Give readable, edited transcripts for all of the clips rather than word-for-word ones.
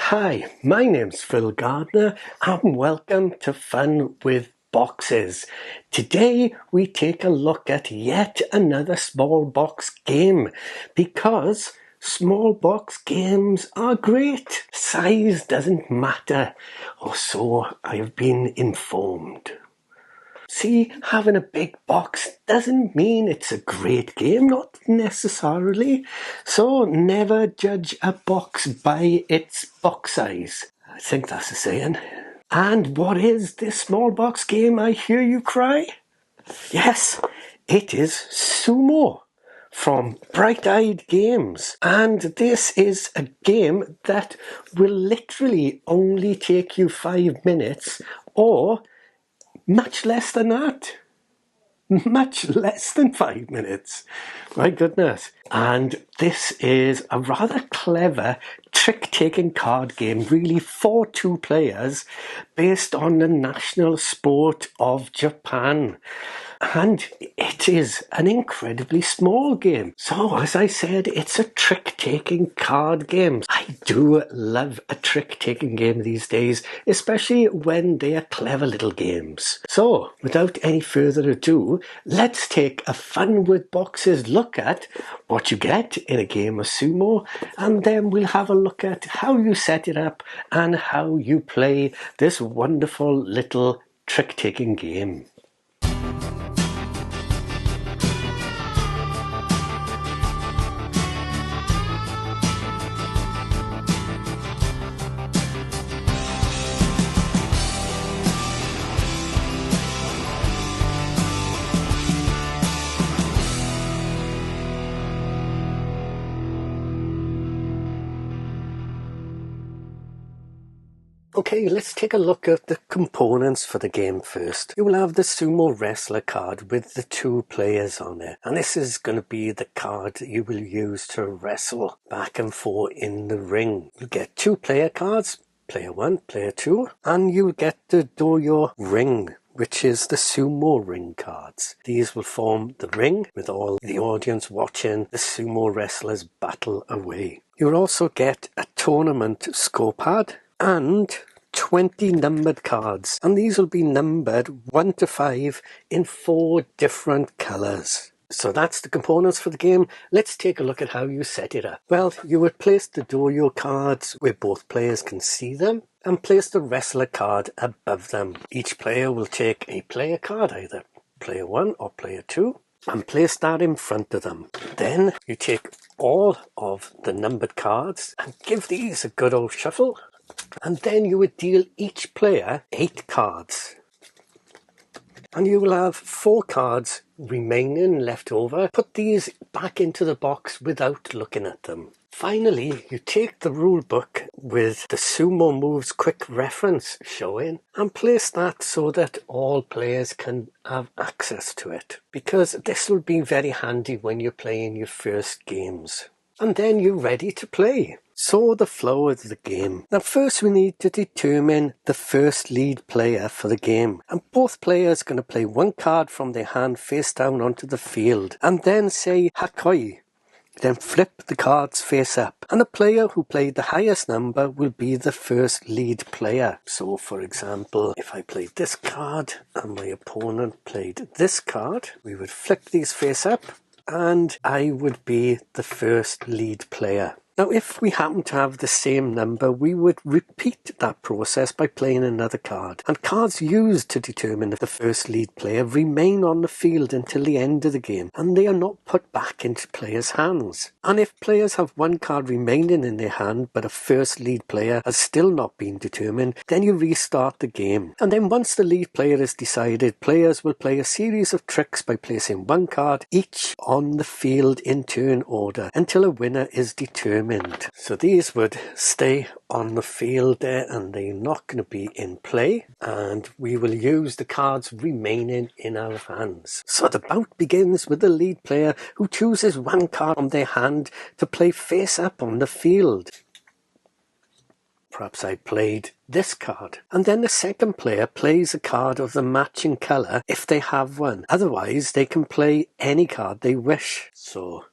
Hi, my name's Phil Gardner and welcome to Fun with Boxes. Today we take a look at yet another small box game because small box games are great. Size doesn't matter, or so I've been informed. See, having a big box doesn't mean it's a great game, not necessarily. So never judge a box by its box size. I think that's a saying. And what is this small box game, I hear you cry? Yes, it is Sumo from Bright Eyed Games. And this is a game that will literally only take you 5 minutes or much less than that. Much less than 5 minutes. My goodness. And this is a rather clever trick-taking card game, really for 2 players, based on the national sport of Japan. And it is an incredibly small game. So, as I said, it's a trick-taking card game. I do love a trick-taking game these days, especially when they are clever little games. So, without any further ado, let's take a Fun with Boxes look at what you get in a game of Sumo, and then we'll have a look at how you set it up and how you play this wonderful little trick-taking game. Okay, let's take a look at the components for the game first. You will have the Sumo Wrestler card with the 2 players on it. And this is going to be the card that you will use to wrestle back and forth in the ring. You get 2 player cards, player 1, player 2, and you get the Doyo ring, which is the Sumo ring cards. These will form the ring with all the audience watching the sumo wrestlers battle away. You'll also get a tournament scorepad and 20 numbered cards, and these will be numbered 1 to 5 in 4 different colours. So that's the components for the game. Let's take a look at how you set it up. Well, you would place the Doyo cards where both players can see them and place the wrestler card above them. Each player will take a player card, either player 1 or player 2, and place that in front of them. Then you take all of the numbered cards and give these a good old shuffle. And then you would deal each player 8 cards. And you will have 4 cards remaining left over. Put these back into the box without looking at them. Finally, you take the rule book with the Sumo Moves quick reference showing and place that so that all players can have access to it. Because this will be very handy when you're playing your first games. And then you're ready to play. So the flow of the game. Now first we need to determine the first lead player for the game. And both players are going to play 1 card from their hand face down onto the field. And then say Hakoi. Then flip the cards face up. And the player who played the highest number will be the first lead player. So for example, if I played this card and my opponent played this card, we would flip these face up and I would be the first lead player. Now, if we happen to have the same number, we would repeat that process by playing another card. And cards used to determine the first lead player remain on the field until the end of the game, and they are not put back into players' hands. And if players have 1 card remaining in their hand, but a first lead player has still not been determined, then you restart the game. And then once the lead player is decided, players will play a series of tricks by placing 1 card each on the field in turn order until a winner is determined. So these would stay on the field there and they're not going to be in play, and we will use the cards remaining in our hands. So the bout begins with the lead player who chooses 1 card from their hand to play face up on the field. Perhaps I played this card. And then the second player plays a card of the matching colour if they have one. Otherwise they can play any card they wish. So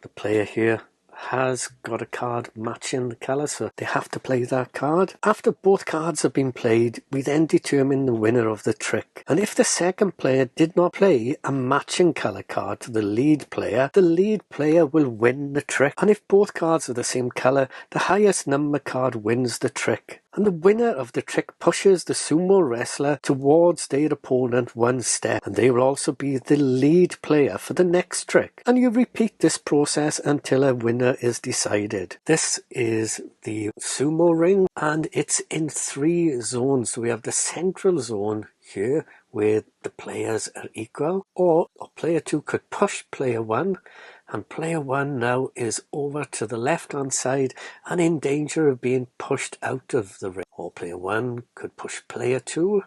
the player here has got a card matching the colour, so they have to play that card. After both cards have been played, we then determine the winner of the trick. And if the second player did not play a matching colour card to the lead player will win the trick. And if both cards are the same colour, the highest number card wins the trick. And the winner of the trick pushes the sumo wrestler towards their opponent one step, and they will also be the lead player for the next trick. And you repeat this process until a winner is decided. This is the sumo ring, and it's in 3 zones. So we have the central zone here where the players are equal, or player 2 could push player 1, and player 1 now is over to the left hand side and in danger of being pushed out of the ring. Or player 1 could push player 2,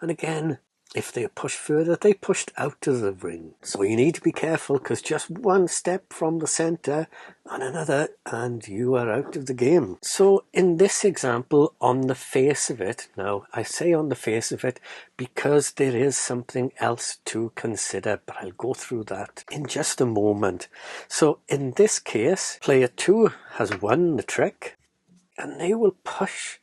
and again, if they push further, they pushed out of the ring. So you need to be careful, because just one step from the centre and another and you are out of the game. So in this example, on the face of it, now I say on the face of it because there is something else to consider, but I'll go through that in just a moment. So in this case, player 2 has won the trick, and they will push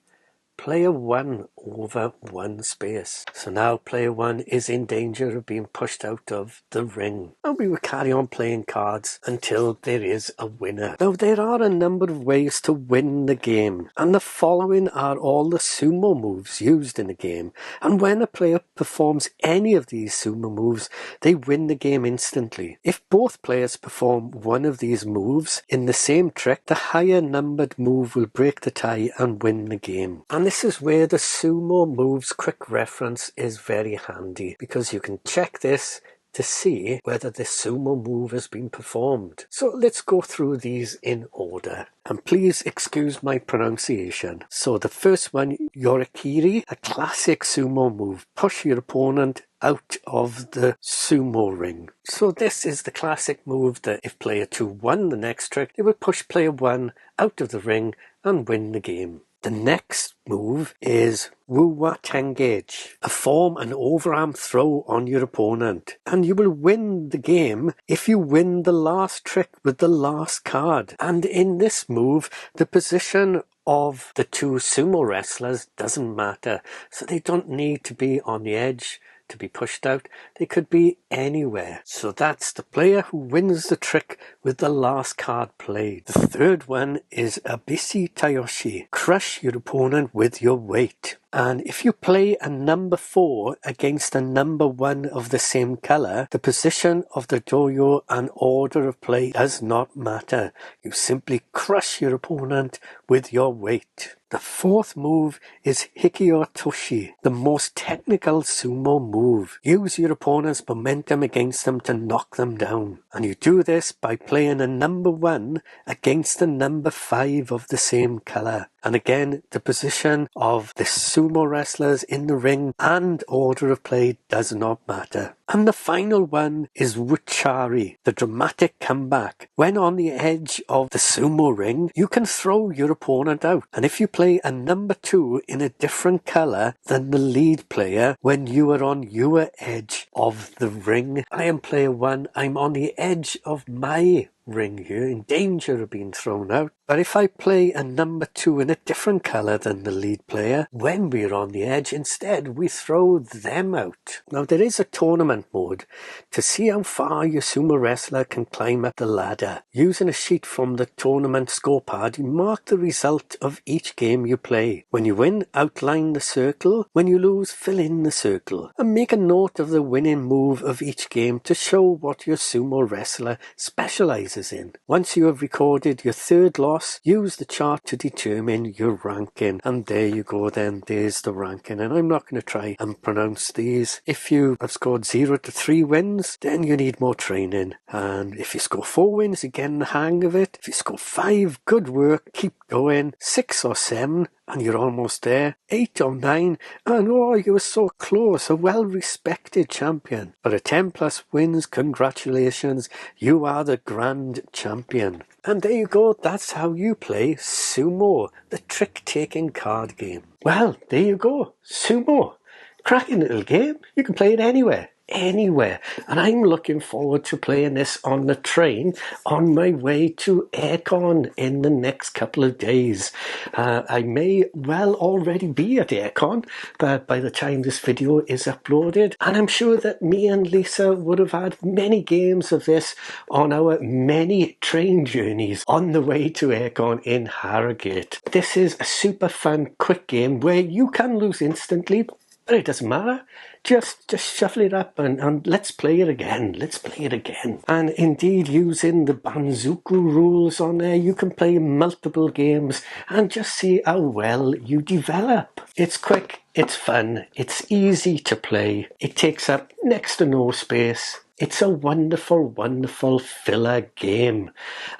player 1 over 1 space. So now player 1 is in danger of being pushed out of the ring. And we will carry on playing cards until there is a winner. Now there are a number of ways to win the game, and the following are all the sumo moves used in the game. And when a player performs any of these sumo moves, they win the game instantly. If both players perform one of these moves in the same trick, the higher numbered move will break the tie and win the game. And this is where the sumo moves quick reference is very handy, because you can check this to see whether the sumo move has been performed. So let's go through these in order. And please excuse my pronunciation. So the first one, Yorikiri, a classic sumo move. Push your opponent out of the sumo ring. So this is the classic move that if player 2 won the next trick, they would push player 1 out of the ring and win the game. The next move is Wuwa Tengage, a form an overarm throw on your opponent, and you will win the game if you win the last trick with the last card. And in this move, the position of the 2 sumo wrestlers doesn't matter, so they don't need to be on the edge to be pushed out. They could be anywhere. So that's the player who wins the trick with the last card played. The third one is Abisi Tayoshi. Crush your opponent with your weight. And if you play a number 4 against a number 1 of the same colour, the position of the doyo and order of play does not matter. You simply crush your opponent with your weight. The fourth move is Hikio Toshi, the most technical sumo move. Use your opponent's momentum against them to knock them down. And you do this by playing a number 1 against a number 5 of the same colour. And again, the position of the sumo wrestlers in the ring and order of play does not matter. And the final one is Wuchari, the dramatic comeback. When on the edge of the sumo ring, you can throw your opponent out. And if you play a number 2 in a different colour than the lead player, when you are on your edge of the ring, I am player 1, I'm on the edge of my ring here, in danger of being thrown out. But if I play a number 2 in a different colour than the lead player, when we're on the edge, instead we throw them out. Now there is a tournament mode to see how far your sumo wrestler can climb up the ladder. Using a sheet from the tournament scorecard, you mark the result of each game you play. When you win, outline the circle. When you lose, fill in the circle. And make a note of the winning move of each game to show what your sumo wrestler specialises in. Once you have recorded your third loss, use the chart to determine your ranking. And there you go then, there's the ranking. And I'm not going to try and pronounce these. If you have scored 0 to 3 wins, then you need more training. And if you score 4 wins, you're getting the hang of it. If you score 5, good work, keep going. 6 or 7, and you're almost there. 8 or 9, and oh, you were so close, a well-respected champion. But at 10 plus wins, congratulations, you are the grand champion. And there you go, that's how you play Sumo, the trick-taking card game. Well, there you go, Sumo. Cracking little game, you can play it anywhere. anywhere. And I'm looking forward to playing this on the train on my way to Aircon in the next couple of days. I may well already be at Aircon by the time this video is uploaded, and I'm sure that me and Lisa would have had many games of this on our many train journeys on the way to Aircon in Harrogate. This is a super fun quick game where you can lose instantly, but it doesn't matter. Just shuffle it up and let's play it again. Let's play it again. And indeed, using the Banzuku rules on there, you can play multiple games and just see how well you develop. It's quick, it's fun, it's easy to play. It takes up next to no space. It's a wonderful, wonderful filler game.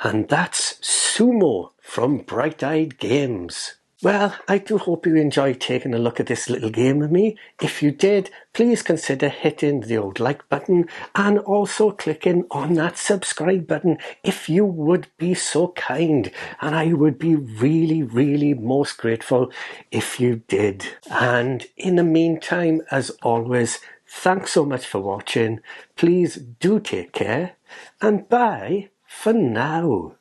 And that's Sumo from Bright Eyed Games. Well, I do hope you enjoyed taking a look at this little game with me. If you did, please consider hitting the old like button and also clicking on that subscribe button if you would be so kind. And I would be really, really most grateful if you did. And in the meantime, as always, thanks so much for watching. Please do take care and bye for now.